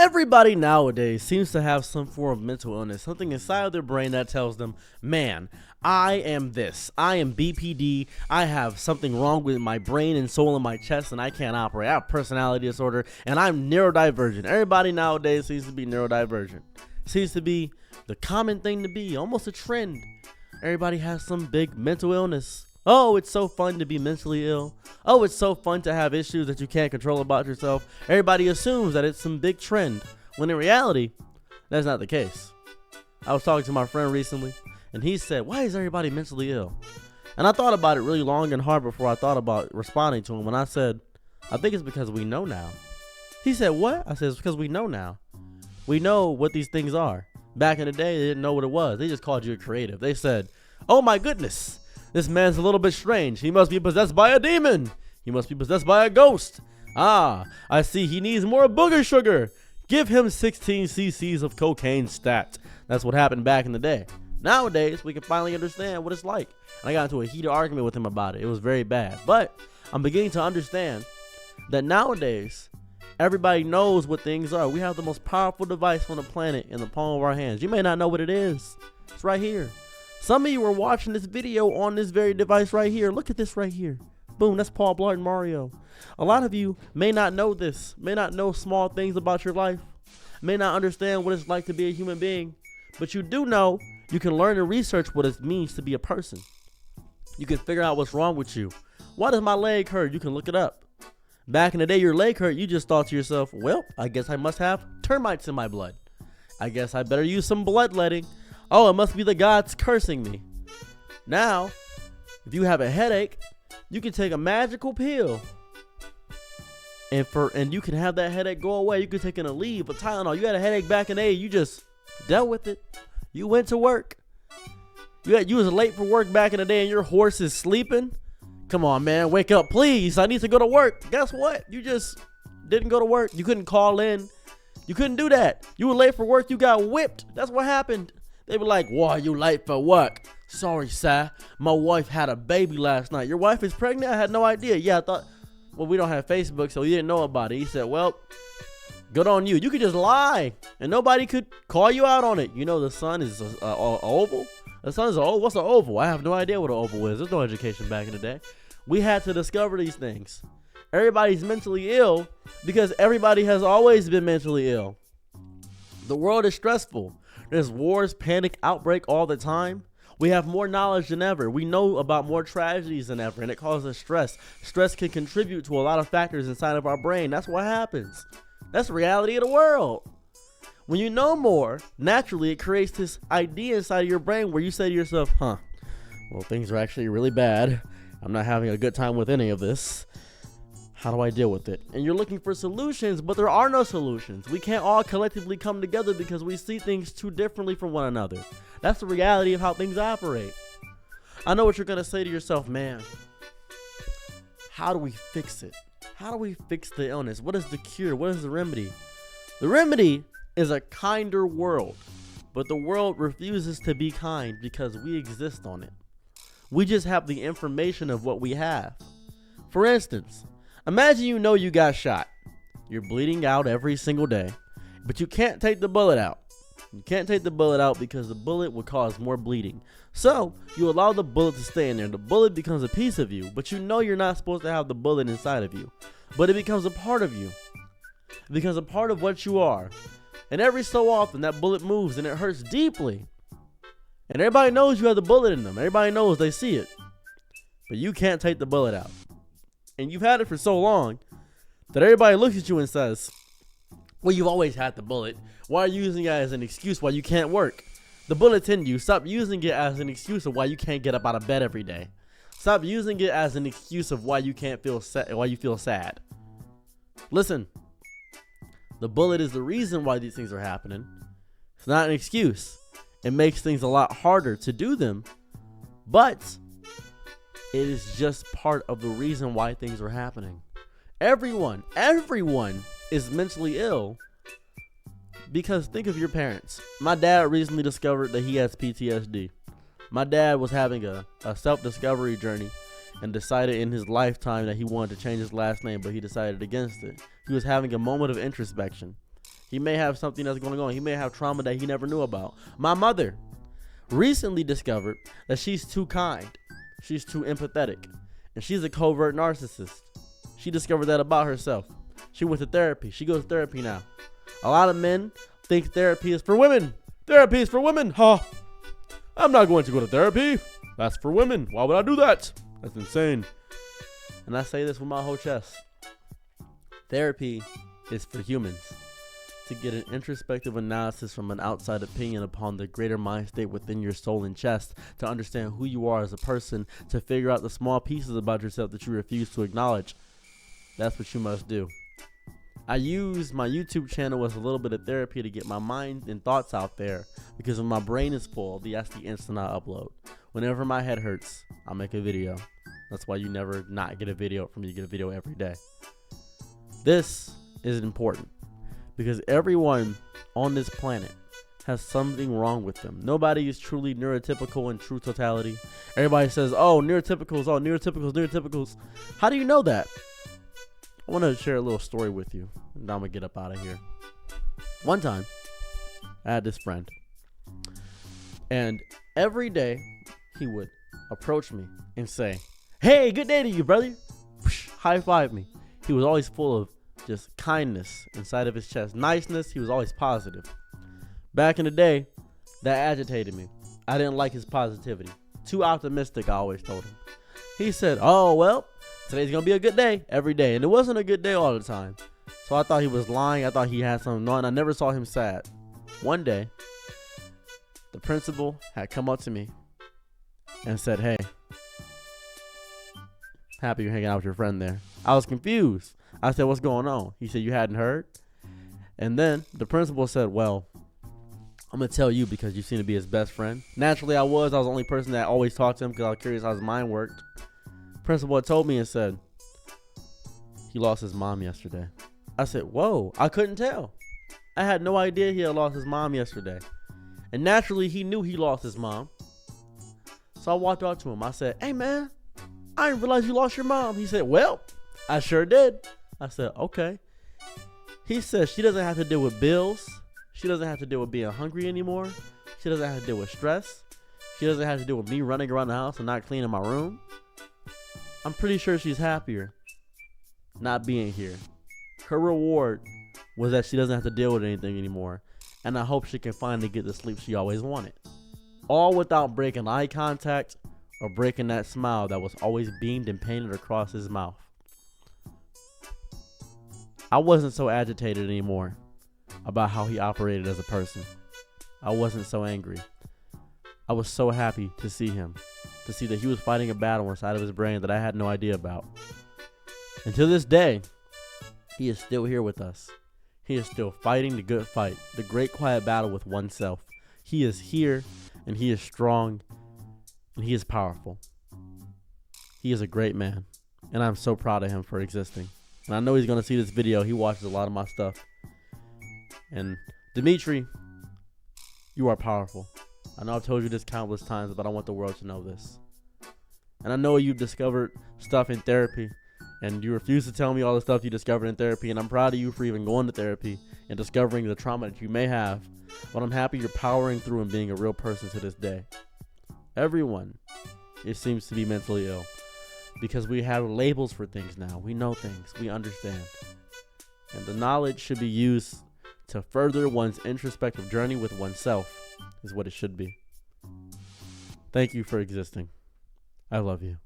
Everybody nowadays seems to have some form of mental illness, something inside of their brain that tells them, man, I am this. I am BPD. I have something wrong with my brain and soul in my chest, and I can't operate. I have personality disorder, and I'm neurodivergent. Everybody nowadays seems to be neurodivergent. Seems to be the common thing to be, almost a trend. Everybody has some big mental illness. Oh, it's so fun to be mentally ill. Oh, it's so fun to have issues that you can't control about yourself. Everybody assumes that it's some big trend, when in reality, that's not the case. I was talking to my friend recently, and he said, why is everybody mentally ill? And I thought about it really long and hard before I thought about responding to him. When I said, I think it's because we know now. He said, what? I said, it's because we know now. We know what these things are. Back in the day, they didn't know what it was. They just called you a creative. They said, oh my goodness. This man's a little bit strange. He must be possessed by a demon. He must be possessed by a ghost. Ah, I see he needs more booger sugar. Give him 16 cc's of cocaine stat. That's what happened back in the day. Nowadays, we can finally understand what it's like. And I got into a heated argument with him about it. It was very bad. But I'm beginning to understand that nowadays, everybody knows what things are. We have the most powerful device on the planet in the palm of our hands. You may not know what it is. It's right here. Some of you are watching this video on this very device right here. Look at this right here. Boom, that's Paul Blart and Mario. A lot of you may not know this, may not know small things about your life, may not understand what it's like to be a human being, but you do know you can learn and research what it means to be a person. You can figure out what's wrong with you. Why does my leg hurt? You can look it up. Back in the day, your leg hurt, you just thought to yourself, well, I guess I must have termites in my blood. I guess I better use some bloodletting. Oh, it must be the gods cursing me. Now, if you have a headache, you can take a magical pill. And you can have that headache go away. You can take an Aleve, a Tylenol. You had a headache back in the day, you just dealt with it. You went to work. You was late for work back in the day and your horse is sleeping. Come on, man, wake up, please. I need to go to work. Guess what? You just didn't go to work. You couldn't call in. You couldn't do that. You were late for work. You got whipped. That's what happened. They were like, why are you late for work? Sorry, sir. My wife had a baby last night. Your wife is pregnant? I had no idea. Yeah, I thought, well, we don't have Facebook, so you didn't know about it. He said, well, good on you. You could just lie, and nobody could call you out on it. You know the sun is an oval? The sun is an oval? What's an oval? I have no idea what an oval is. There's no education back in the day. We had to discover these things. Everybody's mentally ill because everybody has always been mentally ill. The world is stressful. There's wars, panic, outbreak all the time. We have more knowledge than ever. We know about more tragedies than ever, and it causes stress. Stress can contribute to a lot of factors inside of our brain. That's what happens. That's the reality of the world. When you know more, naturally it creates this idea inside of your brain where you say to yourself, well, things are actually really bad. I'm not having a good time with any of this. How do I deal with it? And you're looking for solutions, but there are no solutions. We can't all collectively come together because we see things too differently from one another. That's the reality of how things operate. I know what you're going to say to yourself, man. How do we fix it? How do we fix the illness? What is the cure? What is the remedy? The remedy is a kinder world, but the world refuses to be kind because we exist on it. We just have the information of what we have. For instance, imagine you know you got shot. You're bleeding out every single day, but you can't take the bullet out. You can't take the bullet out because the bullet would cause more bleeding. So you allow the bullet to stay in there. The bullet becomes a piece of you, but you know you're not supposed to have the bullet inside of you. But it becomes a part of you. It becomes a part of what you are. And every so often that bullet moves and it hurts deeply. And everybody knows you have the bullet in them. Everybody knows, they see it. But you can't take the bullet out. And you've had it for so long that everybody looks at you and says, well, you've always had the bullet. Why are you using it as an excuse why you can't work? The bullet's in you. Stop using it as an excuse of why you can't get up out of bed every day. Stop using it as an excuse of why you can't feel why you feel sad. Listen, the bullet is the reason why these things are happening. It's not an excuse. It makes things a lot harder to do them, but it is just part of the reason why things are happening. Everyone is mentally ill because think of your parents. My dad recently discovered that he has PTSD. My dad was having a self-discovery journey and decided in his lifetime that he wanted to change his last name, but he decided against it. He was having a moment of introspection. He may have something that's going on. He may have trauma that he never knew about. My mother recently discovered that she's too kind. She's too empathetic. And she's a covert narcissist. She discovered that about herself. She went to therapy. She goes to therapy now. A lot of men think therapy is for women. Therapy is for women. Huh? I'm not going to go to therapy. That's for women. Why would I do that? That's insane. And I say this with my whole chest. Therapy is for humans. To get an introspective analysis from an outside opinion upon the greater mind state within your soul and chest, to understand who you are as a person, to figure out the small pieces about yourself that you refuse to acknowledge. That's what you must do. I use my YouTube channel as a little bit of therapy to get my mind and thoughts out there, because when my brain is full, that's the instant I upload. Whenever my head hurts, I'll make a video. That's why you never not get a video from me. You get a video every day. This is important because everyone on this planet has something wrong with them. Nobody is truly neurotypical in true totality. Everybody says, oh, neurotypicals. How do you know that? I want to share a little story with you, and I'm going to get up out of here. One time, I had this friend, and every day he would approach me and say, hey, good day to you, brother. High five me. He was always full of just kindness inside of his chest. Niceness, he was always positive. Back in the day, that agitated me. I didn't like his positivity. Too optimistic, I always told him. He said, oh, well, today's going to be a good day every day. And it wasn't a good day all the time. So I thought he was lying. I thought he had something on. I never saw him sad. One day, the principal had come up to me and said, hey, happy you're hanging out with your friend there. I was confused. I said, what's going on? He said, you hadn't heard? And then the principal said, well, I'm going to tell you because you seem to be his best friend. Naturally, I was the only person that always talked to him because I was curious how his mind worked. Principal had told me and said, he lost his mom yesterday. I said, whoa, I couldn't tell. I had no idea he had lost his mom yesterday. And naturally, he knew he lost his mom. So I walked out to him. I said, hey, man, I didn't realize you lost your mom. He said, well, I sure did. I said, okay. He said she doesn't have to deal with bills. She doesn't have to deal with being hungry anymore. She doesn't have to deal with stress. She doesn't have to deal with me running around the house and not cleaning my room. I'm pretty sure she's happier not being here. Her reward was that she doesn't have to deal with anything anymore. And I hope she can finally get the sleep she always wanted. All without breaking eye contact or breaking that smile that was always beamed and painted across his mouth. I wasn't so agitated anymore about how he operated as a person. I wasn't so angry. I was so happy to see him, to see that he was fighting a battle inside of his brain that I had no idea about. And to this day, he is still here with us. He is still fighting the good fight, the great quiet battle with oneself. He is here, and he is strong, and he is powerful. He is a great man, and I'm so proud of him for existing. And I know he's going to see this video. He watches a lot of my stuff. And Dimitri, you are powerful. I know I've told you this countless times, but I want the world to know this. And I know you've discovered stuff in therapy, and you refuse to tell me all the stuff you discovered in therapy, and I'm proud of you for even going to therapy and discovering the trauma that you may have. But I'm happy you're powering through and being a real person to this day. Everyone, it seems to be mentally ill. Because we have labels for things now. We know things. We understand. And the knowledge should be used to further one's introspective journey with oneself is what it should be. Thank you for existing. I love you.